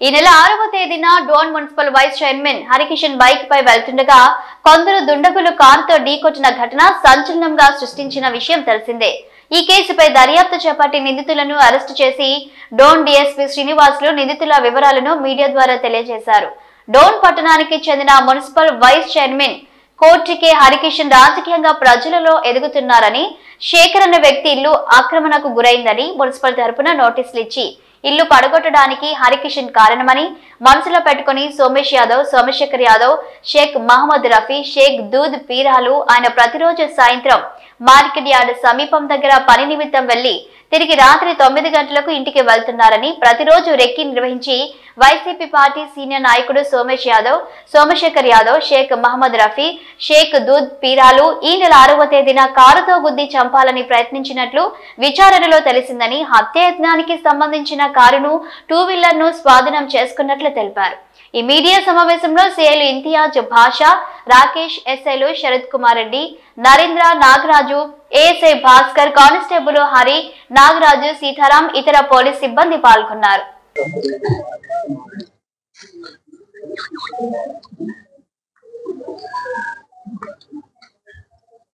ఈ నెల 6వ తేదీన Dhone municipal vice chairman Harikishan bike పై వెళ్తుండగా కొందరు దుండగులు కారుతో ఢీకొట్టిన ఘటన సంచలనంగా సృష్టించిన విషయం తెలిసిందే. ఈ కేసుపై దర్యాప్తు చేపట్టి నిందితులను అరెస్టు చేసి డోన్ డీఎస్పీ శ్రీనివాసులు నిందితుల వివరాలను మీడియా ద్వారా తెలియజేశారు. డోన్ పట్టణానికి చెందిన municipal vice chairman Kotrike Harikishan రాజకీయంగా ప్రజలలో ఎదుగుతున్నారని, శేఖర్ అనే వ్యక్తి ఇల్లు ఆక్రమణకు గురైందని మున్సిపల్ తరపున నోటీసులు ఇచ్చి ఇల్లు పడగొట్టడానికి హరికిషన్ కారణమని మనసులో పెట్టుకుని సోమేష్ యాదవ్, సోమశేఖర్ యాదవ్, షేక్ మహమ్మద్ రఫీ, షేక్ దూద్ పీరాలు ఆయన ప్రతిరోజు సాయంత్రం మార్కెట్ యార్డ్ సమీపం దగ్గర పని నిమిత్తం వెళ్లి తిరిగి రాత్రి 9 గంటలకు ఇంటికి వెళ్తున్నారని, ప్రతిరోజు రెక్కి నిర్వహించి వైసీపీ పార్టీ సీనియర్ నాయకుడు సోమేష్ యాదవ్, సోమశేఖర్ యాదవ్, షేక్ మహమ్మద్ రఫీ, షేక్ దూద్ పీరాలు ఈ నెల 6వ తేదీన కారుతో గుద్ది చంపాలని ప్రయత్నించినట్లు విచారణలో తెలిసిందని, హత్యాయత్నానికి సంబంధించిన కారును 2 వీలర్ను స్వాధీనం చేసుకున్నట్లు తెలిపారు. ఈ మీడియా సమావేశంలో సిఐలు ఇంతియాజ్ భాషా, రాకేష్, ఎస్ఐలు శరత్ కుమార్ రెడ్డి, నరేంద్ర, నాగరాజు, ఏఎస్ఐ భాస్కర్, కానిస్టేబుల్ హరి, నాగరాజు, సీతారాం, ఇతర పోలీస్ సిబ్బంది పాల్గొన్నారు.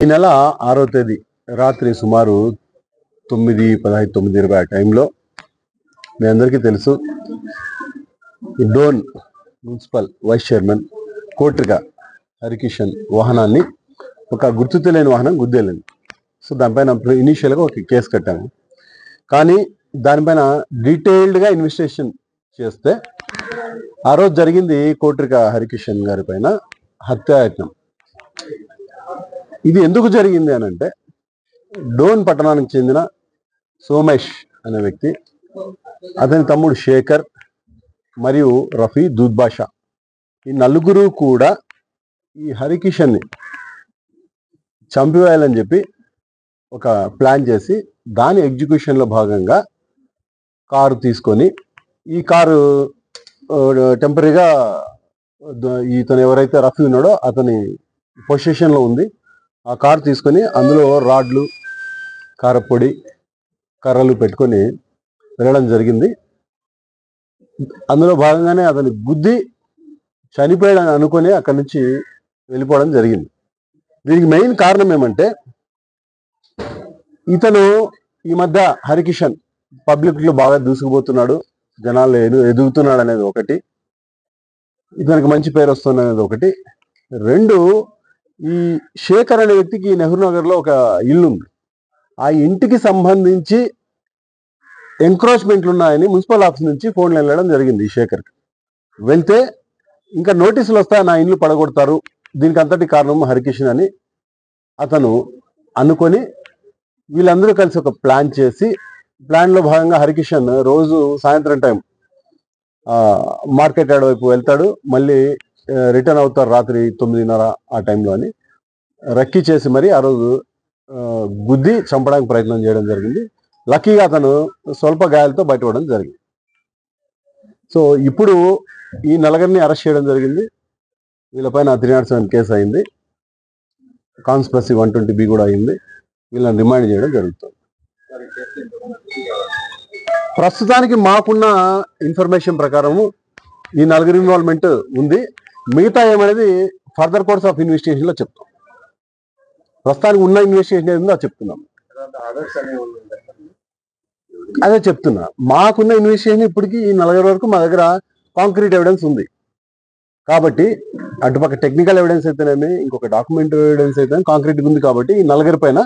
ఈ నెల 6వ తేదీ రాత్రి సుమారు 9:15, 9:20 ఆ టైంలో మీ అందరికీ తెలుసు Dhone municipal vice chairman కోట్రిక Harikishan వాహనాన్ని ఒక గుర్తు తెలియని వాహనం గుద్దేళ్ళింది. సో దానిపైన ఇనీషియల్గా ఒక కేసు కట్టాము. కానీ దానిపైన డీటెయిల్డ్గా ఇన్వెస్టిగేషన్ చేస్తే ఆ రోజు జరిగింది కోట్రిక హరికిషన్ గారి పైన హత్యాయత్నం. ఇది ఎందుకు జరిగింది అని అంటే, డోన్ పట్టణానికి చెందిన సోమేష్ అనే వ్యక్తి, అతని తమ్ముడు శేఖర్ మరియు రఫీ, దూద్ బాషా, ఈ నలుగురు కూడా ఈ హరికిషన్ని చంపివేయాలని చెప్పి ఒక ప్లాన్ చేసి దాని ఎగ్జిక్యూషన్లో భాగంగా కారు తీసుకొని, ఈ కారు టెంపరీగా ఇతను ఎవరైతే రఫీ ఉన్నాడో అతని పొజిషన్లో ఉంది. ఆ కారు తీసుకొని అందులో రాడ్లు, కారపొడి, కర్రలు పెట్టుకొని వెళ్ళడం జరిగింది. అందులో భాగంగానే అతని గుద్ది చనిపోయాడని అనుకొని అక్కడి నుంచి వెళ్ళిపోవడం జరిగింది. దీనికి మెయిన్ కారణం ఏమంటే, ఇతను ఈ మధ్య హరికిషన్ పబ్లిక్లో బాగా దూసుకుపోతున్నాడు, జనాలు ఎదుగుతున్నాడు అనేది ఒకటి, ఇతనికి మంచి పేరు వస్తుంది అనేది ఒకటి. 2, ఈ శేఖర్ అనే వ్యక్తికి నెహ్రూ నగర్లో ఒక ఇల్లు ఉంది. ఆ ఇంటికి సంబంధించి ఎంక్రోచ్మెంట్లు ఉన్నాయని మున్సిపల్ ఆఫీస్ నుంచి ఫోన్లు వెళ్ళడం జరిగింది. ఈ శేఖర్కి వెళ్తే ఇంకా నోటీసులు వస్తాయి, నా ఇల్లు పడగొడతారు, దీనికి అంతటి కారణం హరికిషన్ అని అతను అనుకొని వీళ్ళందరూ కలిసి ఒక ప్లాన్ చేసి, ప్లాన్లో భాగంగా హరికిషన్ రోజు సాయంత్రం టైం మార్కెట్ యార్డ్ వైపు వెళ్తాడు, మళ్ళీ రిటర్న్ అవుతారు రాత్రి 9:30 ఆ టైంలో అని రెక్కి చేసి మరి ఆ రోజు గుద్ది చంపడానికి ప్రయత్నం చేయడం జరిగింది. లక్కీగా అతను స్వల్ప గాయాలతో బయటపడడం జరిగింది. సో ఇప్పుడు ఈ నలుగురిని అరెస్ట్ చేయడం జరిగింది. వీళ్ళపైన 307 కేసు అయింది, కాన్స్పిరసీ 120B కూడా అయింది. వీళ్ళని రిమాండ్ చేయడం జరుగుతుంది. ప్రస్తుతానికి మాకున్న ఇన్ఫర్మేషన్ ప్రకారము ఈ నలుగురి ఇన్వాల్వ్మెంట్ ఉంది. మిగతా ఏమనేది ఫర్దర్ కోర్స్ ఆఫ్ ఇన్వెస్టిగేషన్లో చెప్తాం. ప్రస్తుతానికి ఉన్న ఇన్వెస్టిగేషన్ ఏదో చెప్తున్నాం. అదే చెప్తున్నా, మాకున్న ఇన్వెస్టిగేషన్ ఇప్పటికీ ఈ 40 వరకు మా దగ్గర కాంక్రీట్ ఎవిడెన్స్ ఉంది. కాబట్టి అటుపక్క టెక్నికల్ ఎవిడెన్స్ అయితేనేమి, ఇంకొక డాక్యుమెంట్ ఎవిడెన్స్ అయితే కాంక్రీట్ ఉంది. కాబట్టి ఈ 40 పైన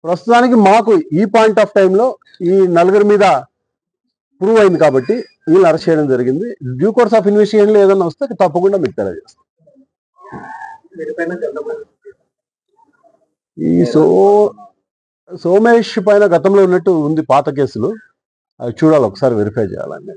ప్రస్తుతానికి మాకు ఈ పాయింట్ ఆఫ్ టైంలో ఈ 40 మీద ప్రూవ్ అయింది కాబట్టి వీళ్ళు అరెస్ట్ చేయడం జరిగింది. డ్యూ కోర్స్ ఆఫ్ ఇన్వెస్టిగేషన్లో ఏదైనా వస్తే తప్పకుండా మీకు తెలియజేస్తాం. ఈ సోమేష్ పైన గతంలో ఉన్నట్టు ఉంది పాత కేసులు, అవి చూడాలి, ఒకసారి వెరిఫై చేయాలండి.